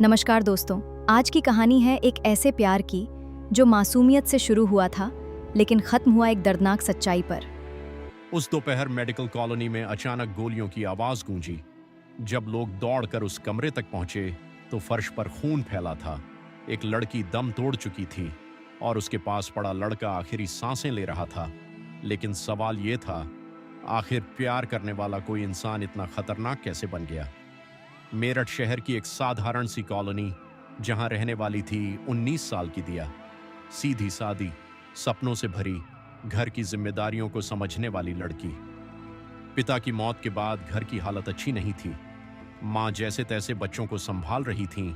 नमस्कार दोस्तों। आज की कहानी है एक ऐसे प्यार की जो मासूमियत से शुरू हुआ था लेकिन खत्म हुआ एक दर्दनाक सच्चाई पर। उस दोपहर मेडिकल कॉलोनी में अचानक गोलियों की आवाज गूंजी। जब लोग दौड़कर उस कमरे तक पहुंचे तो फर्श पर खून फैला था। एक लड़की दम तोड़ चुकी थी और उसके पास पड़ा लड़का आखिरी सांसें ले रहा था। लेकिन सवाल यह था, आखिर प्यार करने वाला कोई इंसान इतना खतरनाक कैसे बन गया। मेरठ शहर की एक साधारण सी कॉलोनी, जहां रहने वाली थी 19 साल की दिया। सीधी सादी, सपनों से भरी, घर की जिम्मेदारियों को समझने वाली लड़की। पिता की मौत के बाद घर की हालत अच्छी नहीं थी। माँ जैसे तैसे बच्चों को संभाल रही थीं।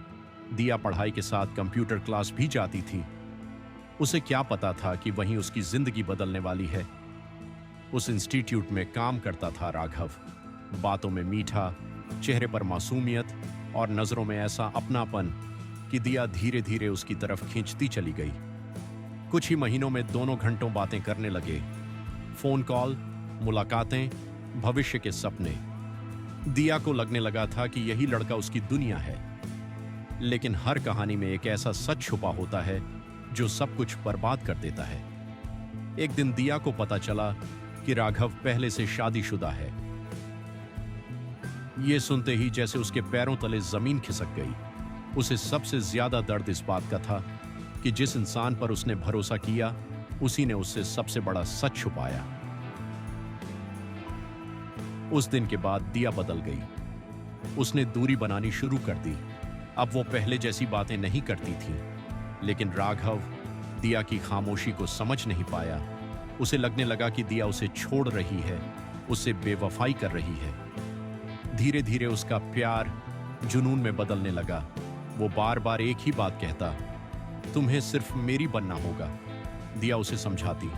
दिया पढ़ाई के साथ कंप्यूटर क्लास भी जाती थी। उसे क्या पता था कि वहीं उसकी जिंदगी बदलने वाली है। उस इंस्टीट्यूट में काम करता था राघव। बातों में मीठा, चेहरे पर मासूमियत और नजरों में ऐसा अपनापन कि दिया धीरे धीरे उसकी तरफ खींचती चली गई। कुछ ही महीनों में दोनों घंटों बातें करने लगे। फोन कॉल, मुलाकातें, भविष्य के सपने। दिया को लगने लगा था कि यही लड़का उसकी दुनिया है। लेकिन हर कहानी में एक ऐसा सच छुपा होता है जो सब कुछ बर्बाद कर देता है। एक दिन दिया को पता चला कि राघव पहले से शादीशुदा है। यह सुनते ही जैसे उसके पैरों तले जमीन खिसक गई। उसे सबसे ज्यादा दर्द इस बात का था कि जिस इंसान पर उसने भरोसा किया, उसी ने उससे सबसे बड़ा सच छुपाया। उस दिन के बाद दिया बदल गई। उसने दूरी बनानी शुरू कर दी। अब वो पहले जैसी बातें नहीं करती थी। लेकिन राघव दिया की खामोशी को समझ नहीं पाया। उसे लगने लगा कि दिया उसे छोड़ रही है, उससे बेवफाई कर रही है। धीरे धीरे उसका प्यार जुनून में बदलने लगा। वो बार बार एक ही बात कहता, तुम्हें सिर्फ मेरी बनना होगा। दिया उसे समझाती,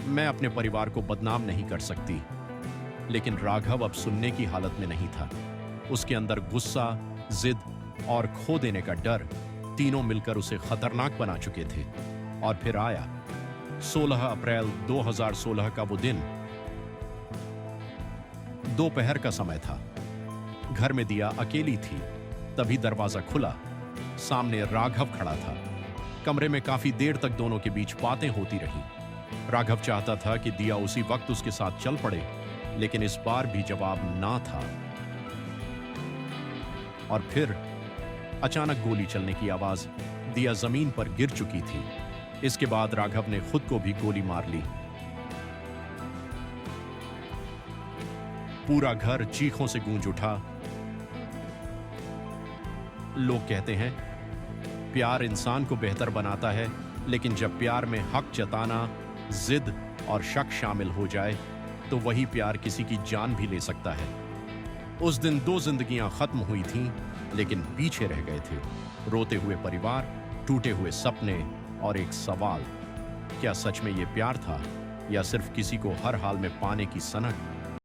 मैं अपने परिवार को बदनाम नहीं कर सकती। लेकिन राघव अब सुनने की हालत में नहीं था। उसके अंदर गुस्सा, जिद और खो देने का डर, तीनों मिलकर उसे खतरनाक बना चुके थे। और फिर आया 16 अप्रैल 2016 का वो दिन। दोपहर का समय था। घर में दिया अकेली थी। तभी दरवाजा खुला। सामने राघव खड़ा था। कमरे में काफी देर तक दोनों के बीच बातें होती रही। राघव चाहता था कि दिया उसी वक्त उसके साथ चल पड़े, लेकिन इस बार भी जवाब ना था। और फिर अचानक गोली चलने की आवाज। दिया जमीन पर गिर चुकी थी। इसके बाद राघव ने खुद को भी गोली मार ली। पूरा घर चीखों से गूंज उठा। लोग कहते हैं, प्यार इंसान को बेहतर बनाता है, लेकिन जब प्यार में हक जताना, जिद और शक शामिल हो जाए तो वही प्यार किसी की जान भी ले सकता है। उस दिन 2 जिंदगियां खत्म हुई थीं, लेकिन पीछे रह गए थे रोते हुए परिवार, टूटे हुए सपने और एक सवाल, क्या सच में ये प्यार था या सिर्फ किसी को हर हाल में पाने की सनक।